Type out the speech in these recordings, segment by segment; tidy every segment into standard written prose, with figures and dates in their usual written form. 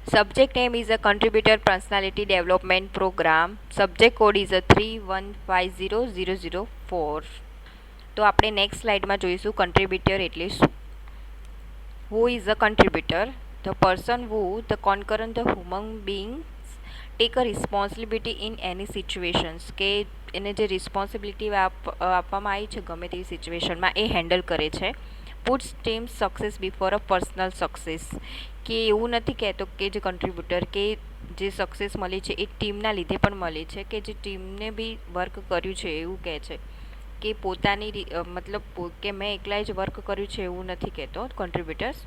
Subject name is a contributor personality development program. Subject code is a 3150004. તો આપણે next સ્લાઇડમાં જોઈશું કન્ટ્રીબ્યુટર એટલે શું. Who is a contributor? The person who, the concurrent, the human beings take a responsibility in any situations. કે એને જે responsibility આપવામાં આવી છે ગમે તેવી સિચ્યુએશનમાં એ હેન્ડલ કરે છે. પુટ્સ ટીમ સક્સેસ બિફોર અ પર્સનલ સક્સેસ. કે એવું નથી કહેતો કે જે કન્ટ્રીબ્યુટર કે જે સક્સેસ મળી છે એ ટીમના લીધે પણ મળી છે, કે જે ટીમને બી વર્ક કર્યું છે એવું કહે છે કે પોતાની મતલબ કે મેં એકલાએ જ વર્ક કર્યું છે એવું નથી કહેતો contributors.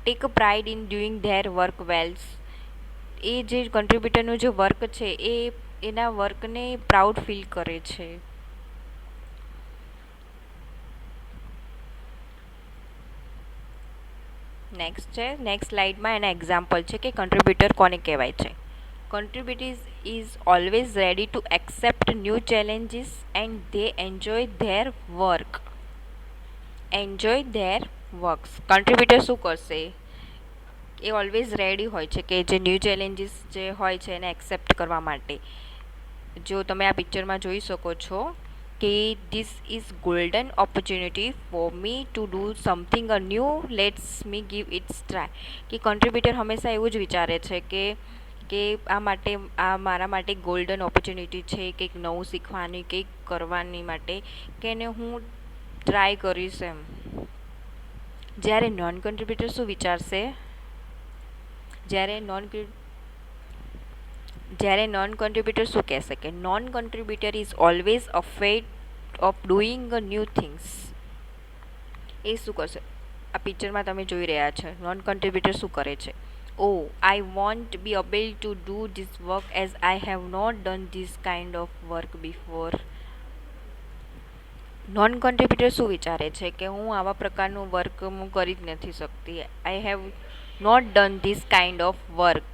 Take a pride in doing their work wells. એ જે કન્ટ્રીબ્યુટરનું જે વર્ક છે એ એના વર્કને પ્રાઉડ ફીલ કરે છે. નેક્સ્ટ સ્લાઇડમાં એના એક્ઝામ્પલ છે કે કન્ટ્રીબ્યુટર કોને કહેવાય છે. Contributors is always ready to accept new challenges and they enjoy their work. Contributor શું કરશે? એ ઓલવેઝ રેડી હોય છે કે જે ન્યૂ ચેલેન્જીસ જે હોય છે એને એક્સેપ્ટ કરવા માટે. જો તમે આ પિક્ચરમાં જોઈ શકો છો કે this is golden opportunity for me to do something a new, let's me give it's try. કે કન્ટ્રીબ્યુટર હંમેશા એવું જ વિચારે છે કે આ મારા માટે ગોલ્ડન ઓપોર્ચ્યુનિટી છે કંઈક નવું શીખવાની, કંઈક કરવાની માટે, કે એને હું ટ્રાય કરીશ એમ. જ્યારે નોન કન્ટ્રીબ્યુટર શું વિચારશે? જ્યારે નોન કન્ટ્રીબ્યુટર શું કહેશે કે non contributor is always afraid of doing a new things. એ શું કરશે? આ પિક્ચરમાં તમે જોઈ રહ્યા છો નોન કન્ટ્રીબ્યુટર શું કરે છે. Oh, I won't be able to do this work as I have not done this kind of work before. Non કન્ટ્રીબ્યુટર શું વિચારે છે કે હું આવા પ્રકારનું વર્ક હું કરી જ નથી શકતી. I have not done this kind of work.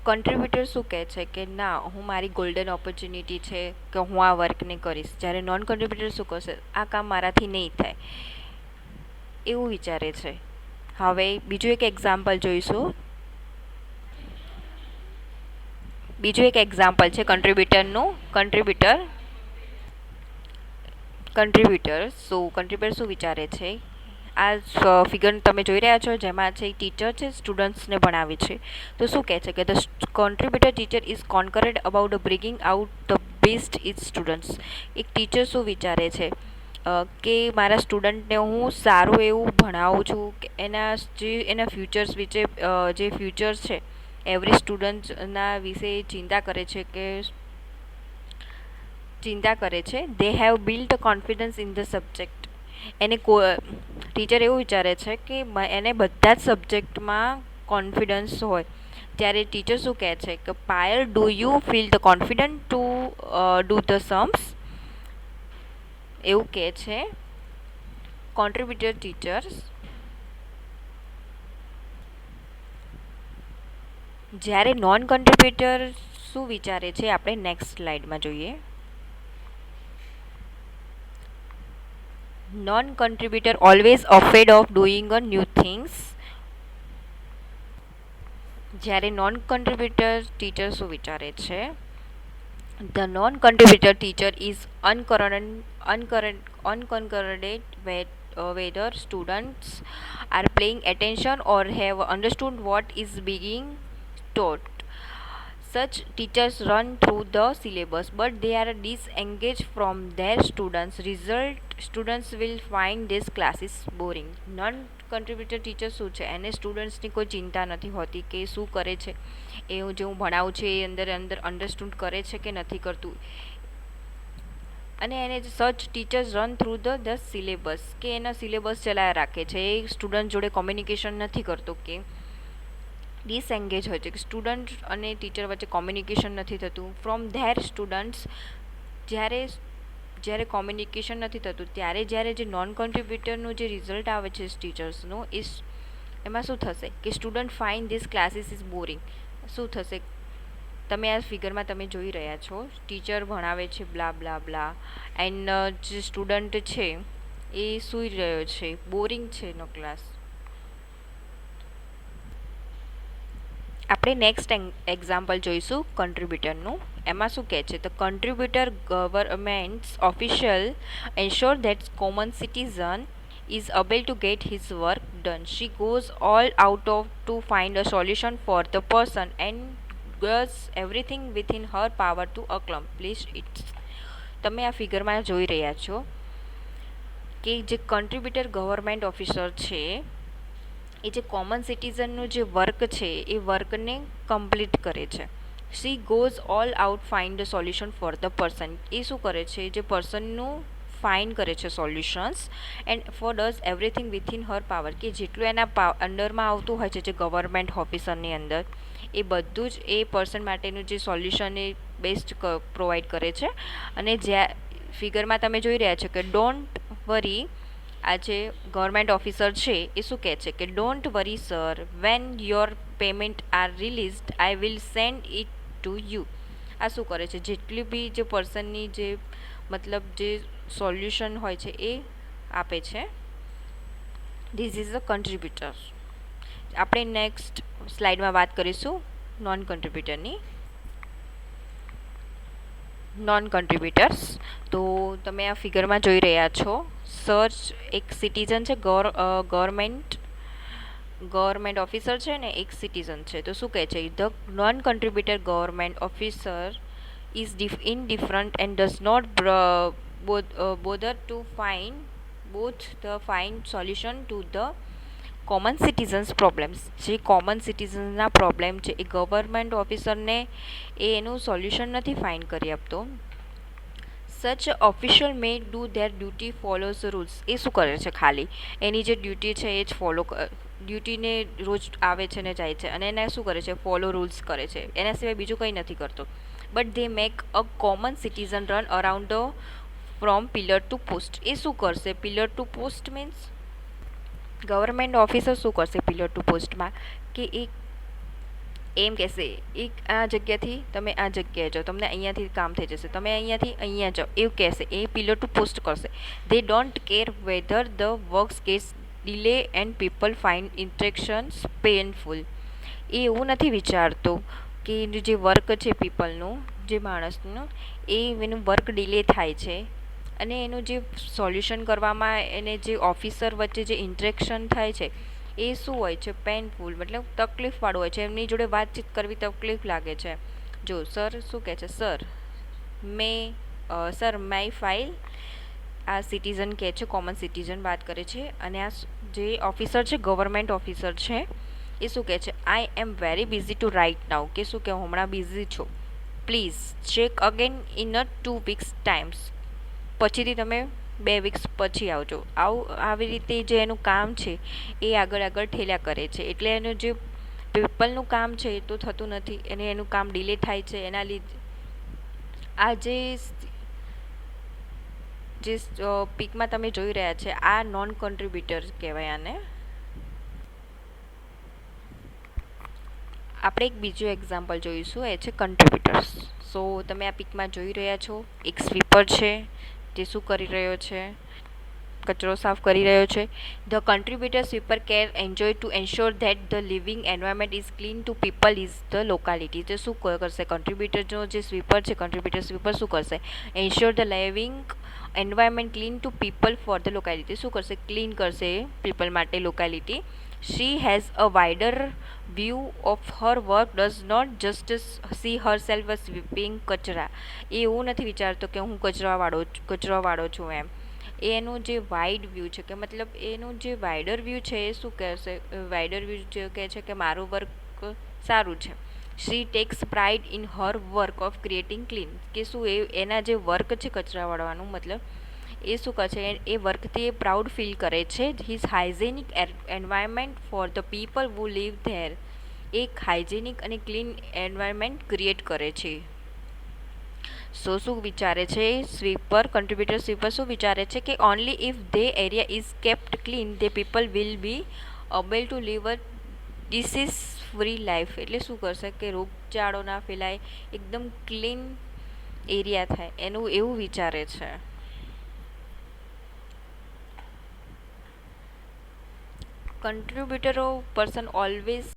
Contributor શું કહે છે કે ના, હું મારી ગોલ્ડન ઓપોર્ચ્યુનિટી છે કે હું આ વર્કને કરીશ. જ્યારે નોન કન્ટ્રીબ્યુટર શું કરશે? આ કામ મારાથી નહીં થાય એવું વિચારે છે. હવે બીજું એક એક્ઝામ્પલ જોઈશું. બીજું એક એક્ઝામ્પલ છે કન્ટ્રીબ્યુટર. કન્ટ્રીબ્યુટર શું વિચારે છે? આ ફિગર તમે જોઈ રહ્યા છો જેમાં છે ટીચર છે સ્ટુડન્ટ્સને ભણાવે છે. તો શું કહે છે કે the contributor teacher is concerned about bringing out the best is students. એક ટીચર શું વિચારે છે કે મારા સ્ટુડન્ટને હું સારું એવું ભણાવું છું કે એના ફ્યુચર્સ વિશે જે ફ્યુચર્સ છે એવરી સ્ટુડન્ટના વિશે ચિંતા કરે છે. They have built confidence in the subject. Teacher એવું વિચારે છે કે એને બધા જ સબ્જેક્ટમાં કોન્ફિડન્સ હોય. ત્યારે ટીચર શું કહે છે કે Payal, do you feel the confident to do the Sam's? એવું કહે છે કોન્ટ્રીબ્યુટર ટીચર્સ. જ્યારે નોન કન્ટ્રીબ્યુટર શું વિચારે છે આપણે નેક્સ્ટ સ્લાઇડમાં જોઈએ. Non કન્ટ્રીબ્યુટર always afraid of doing a new things. જ્યારે નોન કન્ટ્રીબ્યુટર ટીચર શું વિચારે છે? The non-contributor teacher is unconcerned whether students are paying attention or have understood what is being taught. Such teachers run through the syllabus, but they are disengaged from their students. Result: students will find these classes boring. Non-contributor teacher શું છે? એને સ્ટુડન્ટ્સની કોઈ ચિંતા નથી હોતી કે શું કરે છે, એ જે હું ભણાવું છું એ અંદર અન્ડરસ્ટુન્ડ કરે છે કે નથી કરતું. અને એને such teachers run through the syllabus, કે એના સિલેબસ ચલાવ્યા રાખે છે. એ સ્ટુડન્ટ જોડે કોમ્યુનિકેશન નથી કરતો, કે ડિસએંગેજ હોય છે કે સ્ટુડન્ટ અને ટીચર વચ્ચે કોમ્યુનિકેશન નથી થતું. ફ્રોમ ધેર સ્ટુડન્ટ્સ, જ્યારે કોમ્યુનિકેશન નથી થતું ત્યારે જ્યારે જે નોન કન્ટ્રીબ્યુટરનું જે રિઝલ્ટ આવે છે ટીચર્સનું એમાં શું થશે કે student find this classes is boring. શું થશે? તમે આ ફિગરમાં તમે જોઈ રહ્યા છો ટીચર ભણાવે છે બ્લા બ્લા બ્લા, એન્ડ જે સ્ટુડન્ટ છે એ સૂઈ રહ્યો છે, બોરિંગ છે એનો ક્લાસ. આપણે નેક્સ્ટ એક્ઝામ્પલ જોઈશું કન્ટ્રીબ્યુટરનું. એમાં શું કહે છે? તો કન્ટ્રીબ્યુટર governments official ensure that common citizen is able to get his work done. She goes all out of to find a solution for the person and does everything within her power to accomplish it. તમે આ ફિગરમાં જોઈ રહ્યા છો કે જે કન્ટ્રીબ્યુટર government officer છે એ જે common સિટીઝનનું જે વર્ક છે એ વર્કને કમ્પ્લીટ કરે છે. She goes all out find the solution for the person. એ શું કરે છે? જે પર્સનનું ફાઇન્ડ કરે છે solutions and for does everything within her power, કે જેટલું એના અંડરમાં આવતું હોય છે જે ગવર્મેન્ટ ઓફિસરની અંદર એ બધું જ એ પર્સન માટેનું જે સોલ્યુશન એ બેસ્ટ પ્રોવાઈડ કરે છે. અને જ્યાં ફિગરમાં તમે જોઈ રહ્યા છો કે ડોન્ટ વરી, આ જે ગવર્મેન્ટ ઓફિસર છે એ શું કહે છે કે don't worry sir, when your payment are released I will send it to you. આ શું કરે છે? જેટલી બી જે પર્સનની જે મતલબ જે સોલ્યુશન હોય છે એ આપે છે. This is a કન્ટ્રીબ્યુટર. આપણે નેક્સ્ટ સ્લાઇડમાં વાત કરીશું નોન કન્ટ્રીબ્યુટરની. નોન કન્ટ્રીબ્યુટર્સ. તો તમે આ ફિગરમાં જોઈ રહ્યા છો, સર્ચ એક સિટીઝન છે, ગવર્મેન્ટ ઓફિસર છે ને એક સિટીઝન છે. તો શું કહે છે? The non કન્ટ્રીબ્યુટર government officer is indifferent and does not bother to find solution to the common citizens problems. જે કોમન સિટીઝન્સના પ્રોબ્લેમ છે એ ગવર્મેન્ટ ઓફિસરને એનું સોલ્યુશન નથી ફાઇન્ડ કરી આપતો. Such official may do their duty follows rules. એ શું કરે છે? ખાલી એની જે ડ્યુટી છે એ જ ફોલો, ડ્યુટીને રોજ આવે છે ને જાય છે અને એને શું કરે છે? ફોલો રૂલ્સ કરે છે. એના સિવાય બીજું કંઈ નથી કરતો. But they make a common citizen run around from pillar to post. એ શું કરશે? Pillar to post means government officer શું કરશે પિલર ટુ પોસ્ટમાં? કે એમ કહેશે એક આ જગ્યાથી તમે આ જગ્યાએ જાઓ, તમને અહીંયાથી કામ થઈ જશે, તમે અહીંયાથી અહીંયા જાઓ, એવું કહેશે. એ પિલર ટુ પોસ્ટ કરશે. They don't care whether the works gets delay and people find interactions painful. એ એવું નથી વિચારતો કે જે વર્ક છે પીપલનું, જે માણસનું, એનું વર્ક ડિલે થાય છે અને એનું જે સોલ્યુશન કરવામાં એને જે ઓફિસર વચ્ચે જે ઇન્ટરેક્શન થાય છે એ શું હોય છે? પેનફુલ, મતલબ તકલીફવાળું હોય છે. એમની જોડે વાતચીત કરવી તકલીફ લાગે છે. જો સર શું કહે છે? Sir my file. આ સિટીઝન કહે છે, કોમન સિટીઝન વાત કરે છે. અને આ જે ઓફિસર છે, ગવર્મેન્ટ ઓફિસર છે, એ શું કહે છે? I am very busy to right now. કે શું કે હું હમણાં બિઝી છું, please check again in a 2 weeks times. પછીથી તમે 2 weeks પછી આવજો. આવી રીતે જે એનું કામ છે એ આગળ ઠેલ્યા કરે છે. એટલે એનું જે પીપલનું કામ છે એ તો થતું નથી અને એનું કામ ડિલે થાય છે. એના લીધે આ જે પીકમાં તમે જોઈ રહ્યા છે આ નોન કન્ટ્રીબ્યુટર કહેવાય આને. આપણે એક બીજું એક્ઝામ્પલ જોઈશું, એ છે કન્ટ્રીબ્યુટર્સ. સો તમે આ પિકમાં જોઈ રહ્યા છો એક સ્વીપર છે જે શું કરી રહ્યો છે? કચરો સાફ કરી રહ્યો છે. The contributor sweeper care enjoy to ensure that the living environment is clean to people is the locality. તો શું કરશે કન્ટ્રીબ્યુટરનો જે સ્વીપર છે, કન્ટ્રીબ્યુટર સ્વીપર શું કરશે? Ensure the living environment clean to people for the locality. શું કરશે? ક્લીન કરશે પીપલ માટે locality. She has a wider view of her work, does not just see herself as sweeping કચરા. એ એવું નથી વિચારતો કે હું કચરાવાળો છું એમ. એનું જે વાઇડ વ્યૂ છે કે મતલબ એનું જે વાઇડર વ્યૂ છે એ શું કહેશે? વાઇડર વ્યૂ જે કહે છે કે મારું વર્ક સારું છે. She takes pride in her work of creating clean. કે શું એના જે વર્ક છે કચરા વાળવાનું, મતલબ એ શું કહે છે? એ વર્કથી એ પ્રાઉડ ફીલ કરે છે. His hygienic environment for the people who live there. એક હાઇજેનિક અને ક્લીન એન્વાયરમેન્ટ ક્રિએટ કરે છે. શું વિચારે છે સ્વીપર, કન્ટ્રીબ્યુટર સ્વીપર શું વિચારે છે? કે only if the area is kept clean the people will be able to live a disease free life. એટલે શું કરશે કે રોગચાળો ના ફેલાય, એકદમ ક્લીન એરિયા થાય, એનું એવું વિચારે છે. contributor person always